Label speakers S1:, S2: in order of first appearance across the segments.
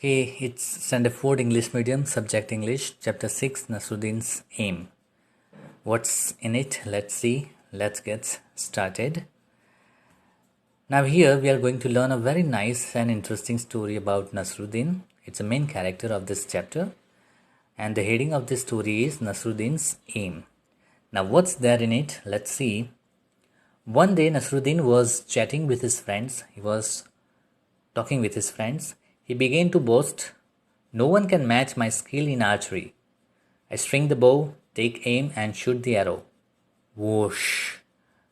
S1: Hey, it's Standard 4 English Medium, Subject English, Chapter 6, Nasruddin'S Aim. What's in it? Let's see. Let's get started. Now here we are going to learn a very nice and interesting story about Nasruddin. It's a main character of this chapter. And the heading of this story is Nasruddin'S Aim. Now what's there in it? Let's see. One day Nasruddin was chatting with his friends. He was talking with his friends. He began to boast, "No one can match my skill in archery. I string the bow, take aim, and shoot the arrow. Whoosh!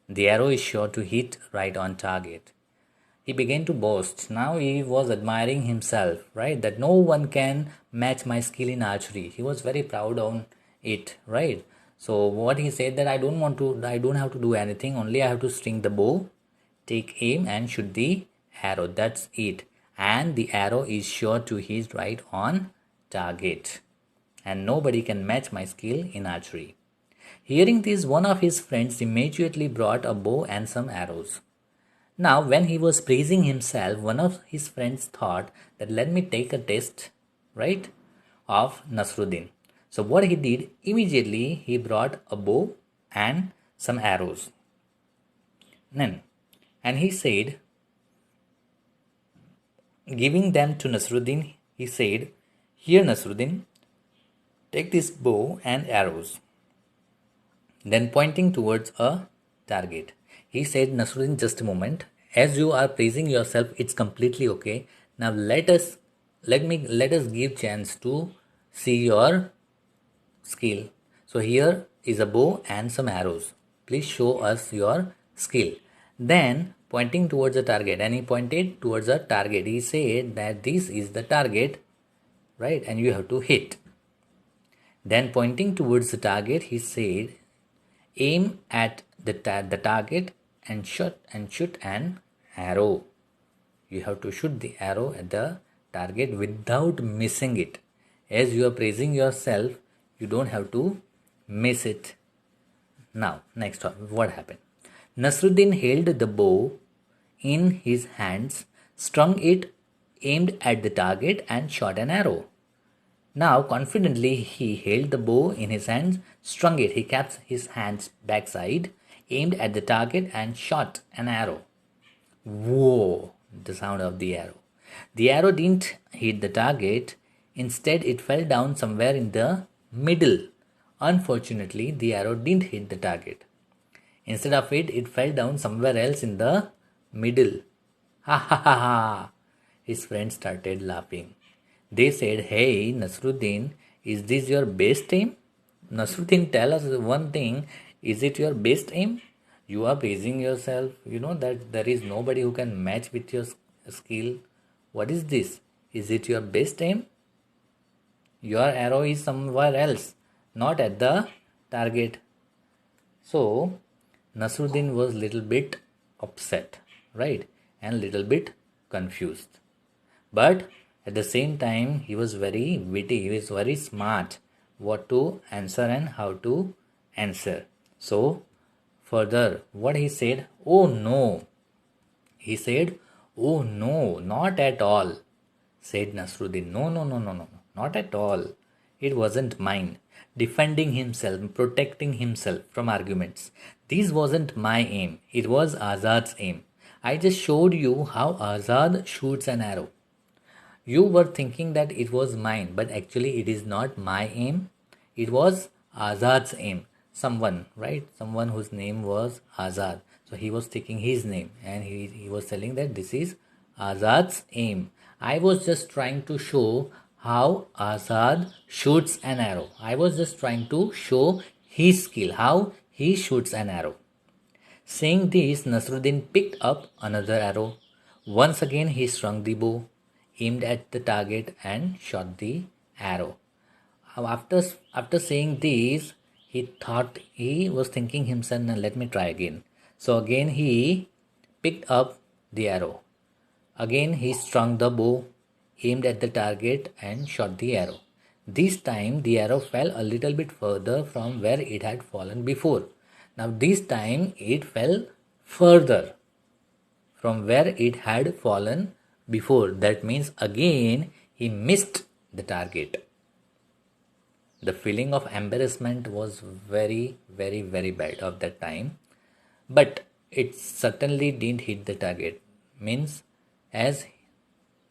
S1: The arrow is sure to hit right on target." He began to boast. Now he was admiring himself, right? That no one can match my skill in archery. He was very proud on it, right? So what he said that I don't have to do anything. Only I have to string the bow, take aim, and shoot the arrow. That's it. And the arrow is sure to hit right on target. And nobody can match my skill in archery. Hearing this, one of his friends immediately brought a bow and some arrows. Now, when he was praising himself, one of his friends thought that let me take a test, right, of Nasruddin. So what he did, immediately he brought a bow and some arrows. And he said, giving them to Nasruddin, he said, "Here, Nasruddin, take this bow and arrows." Then pointing towards a target, he said, "Nasruddin, just a moment. As you are praising yourself, it's completely okay. Now let us give chance to see your skill. So here is a bow and some arrows. Please show us your skill." Then pointing towards the target, and he pointed towards the target. He said that this is the target, right? And you have to hit. Then pointing towards the target, he said, "Aim at the target and shoot an arrow." You have to shoot the arrow at the target without missing it. As you are praising yourself, you don't have to miss it. Now, next one, what happened? Nasruddin held the bow in his hands, strung it, aimed at the target, and shot an arrow. Now, confidently, he held the bow in his hands, strung it. He kept his hands backside, aimed at the target, and shot an arrow. Whoa! The sound of the arrow. The arrow didn't hit the target. Instead, it fell down somewhere in the middle. Unfortunately, the arrow didn't hit the target. Instead of it, it fell down somewhere else in the middle. Ha ha ha ha! His friends started laughing. They said, "Hey, Nasruddin, is this your best aim? Nasruddin, tell us one thing. Is it your best aim? You are praising yourself. You know that there is nobody who can match with your skill. What is this? Is it your best aim? Your arrow is somewhere else, not at the target." So, Nasruddin was little bit upset, right? And little bit confused. But at the same time, he was very witty. He was very smart what to answer and how to answer. So, further, what he said, "Oh no." He said, "Oh no, not at all," said Nasruddin. "No, no, no, no, no, no, not at all. It wasn't mine." Defending himself, protecting himself from arguments. "This wasn't my aim. It was Azad's aim. I just showed you how Azad shoots an arrow. You were thinking that it was mine, but actually it is not my aim. It was Azad's aim." Someone, right? Someone whose name was Azad. So he was taking his name and he was telling that this is Azad's aim. I was just trying to show how Azad shoots an arrow. I was just trying to show his skill, how he shoots an arrow. Saying this, Nasruddin picked up another arrow. Once again, he strung the bow, aimed at the target, and shot the arrow. After saying this, he was thinking himself, "Now let me try again." So again, he picked up the arrow. Again, he strung the bow, aimed at the target, and shot the arrow. This time, the arrow fell a little bit further from where it had fallen before. Now, this time, it fell further from where it had fallen before. That means again he missed the target. The feeling of embarrassment was very, very, very bad of that time, but it certainly didn't hit the target. Means, as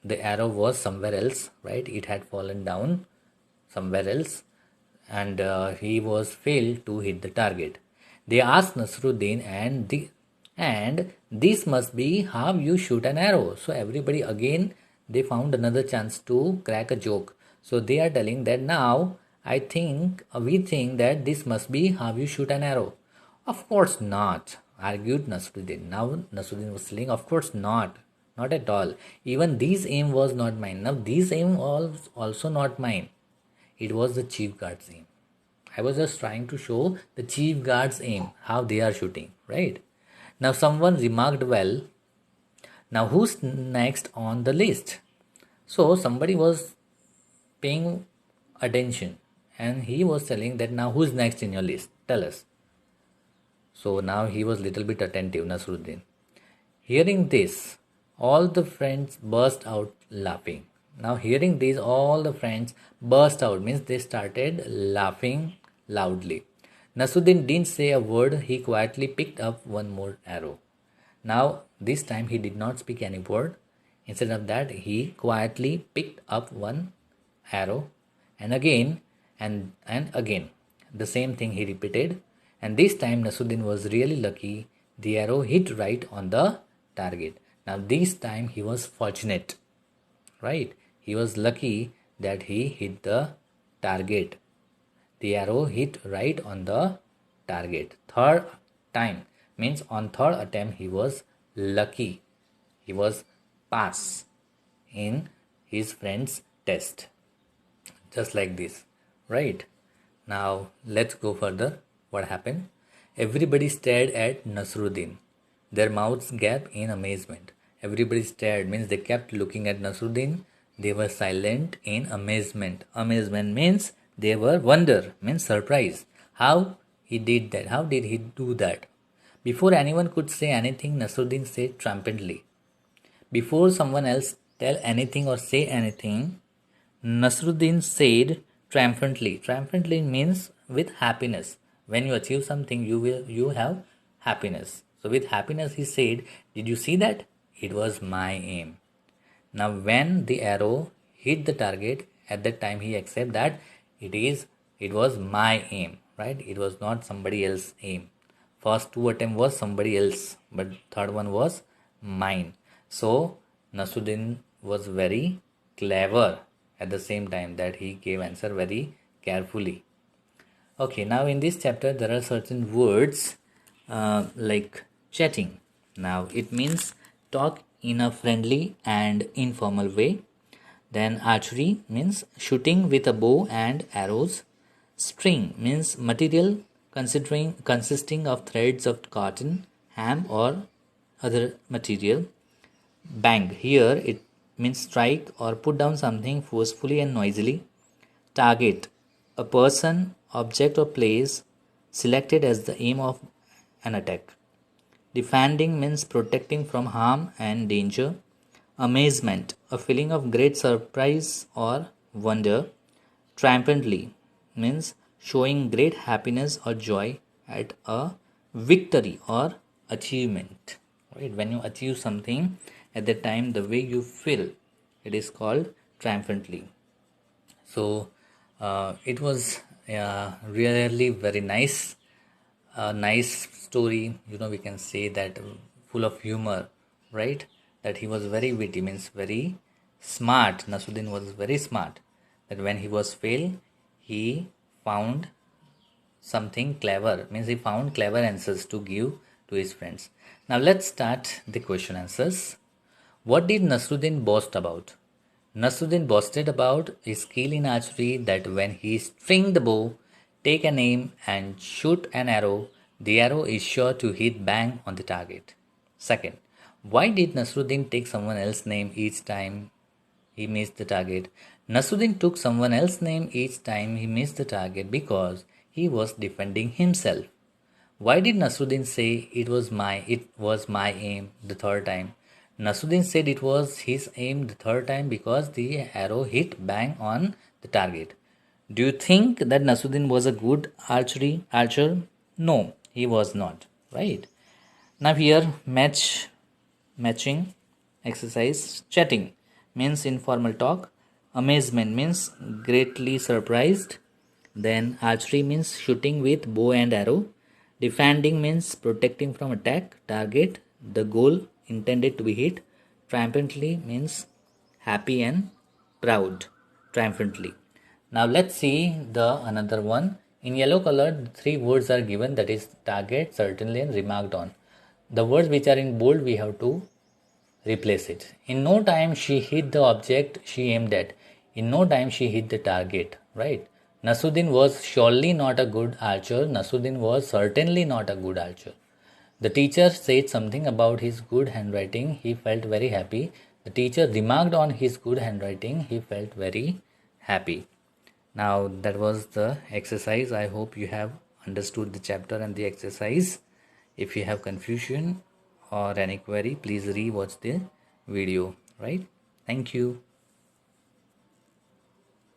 S1: the arrow was somewhere else, right? It had fallen down somewhere else, and he was failed to hit the target. They asked Nasruddin, and this must be how you shoot an arrow. So everybody again they found another chance to crack a joke. So they are telling that now we think that this must be how you shoot an arrow. Of course not, argued Nasruddin. Now Nasruddin was saying, of course not. Not at all. Even this aim was not mine. Now this aim was also not mine. It was the chief guard's aim. I was just trying to show the chief guard's aim, how they are shooting, right? Now someone remarked, well, now who's next on the list? So somebody was paying attention and he was telling that now who's next in your list? Tell us. So now he was little bit attentive, Nasruddin. Hearing this, all the friends burst out laughing. Now hearing this, all the friends burst out, means they started laughing loudly. Nasruddin didn't say a word, he quietly picked up one more arrow. Now this time he did not speak any word. Instead of that, he quietly picked up one arrow and again and again. The same thing he repeated, and this time Nasruddin was really lucky. The arrow hit right on the target. Now this time he was fortunate, right? He was lucky that he hit the target. The arrow hit right on the target. Third time, means on third attempt he was lucky. He was pass in his friend's test. Just like this, right? Now let's go further. What happened? Everybody stared at Nasruddin. Their mouths gaped in amazement. Everybody stared means they kept looking at Nasruddin. They were silent in amazement. Amazement means they were wonder, means surprise. How he did that? How did he do that? Before anyone could say anything, Nasruddin said triumphantly. Before someone else tell anything or say anything, Nasruddin said triumphantly. Triumphantly means with happiness. When you achieve something, you have happiness. So with happiness he said, did you see that? It was my aim. Now when the arrow hit the target, at that time he accepted that it was my aim, right? It was not somebody else's aim. First two attempt was somebody else, but third one was mine. So Nasruddin was very clever at the same time that he gave answer very carefully. Okay, now in this chapter there are certain words like chatting. Now it means talk in a friendly and informal way. Then archery means shooting with a bow and arrows. String means material consisting of threads of cotton, ham or other material. Bang, here it means strike or put down something forcefully and noisily. Target, a person, object or place selected as the aim of an attack. Defending means protecting from harm and danger. Amazement, a feeling of great surprise or wonder. Triumphantly means showing great happiness or joy at a victory or achievement. Right? When you achieve something, at the time the way you feel, it is called triumphantly. So it was really very nice. A nice story, we can say that full of humor, right? That he was very witty, means very smart. Nasruddin was very smart. That when he was failed, he found something clever, means he found clever answers to give to his friends. Now let's start the question answers. What did Nasruddin boast about? Nasruddin boasted about his skill in archery, that when he string the bow, take an aim and shoot an arrow, the arrow is sure to hit bang on the target. Second, why did Nasruddin take someone else's name each time he missed the target? Nasruddin took someone else's name each time he missed the target because he was defending himself. Why did Nasruddin say it was my aim the third time? Nasruddin said it was his aim the third time because the arrow hit bang on the target. Do you think that Nasruddin was a good archer? No, he was not, right? Now here matching exercise. Chatting means informal talk. Amazement means greatly surprised. Then archery means shooting with bow and arrow. Defending means protecting from attack. Target, the goal intended to be hit. Triumphantly means happy and proud. Triumphantly. Now let's see the another one. In yellow color, three words are given, that is target, certainly and remarked on. The words which are in bold we have to replace it. In no time she hit the object she aimed at. In no time she hit the target, right? Nasruddin was surely not a good archer. Nasruddin was certainly not a good archer. The teacher said something about his good handwriting. He felt very happy. The teacher remarked on his good handwriting. He felt very happy. Now that was the exercise. I hope you have understood the chapter and the exercise. If you have confusion or any query, please re-watch the video, right? Thank you.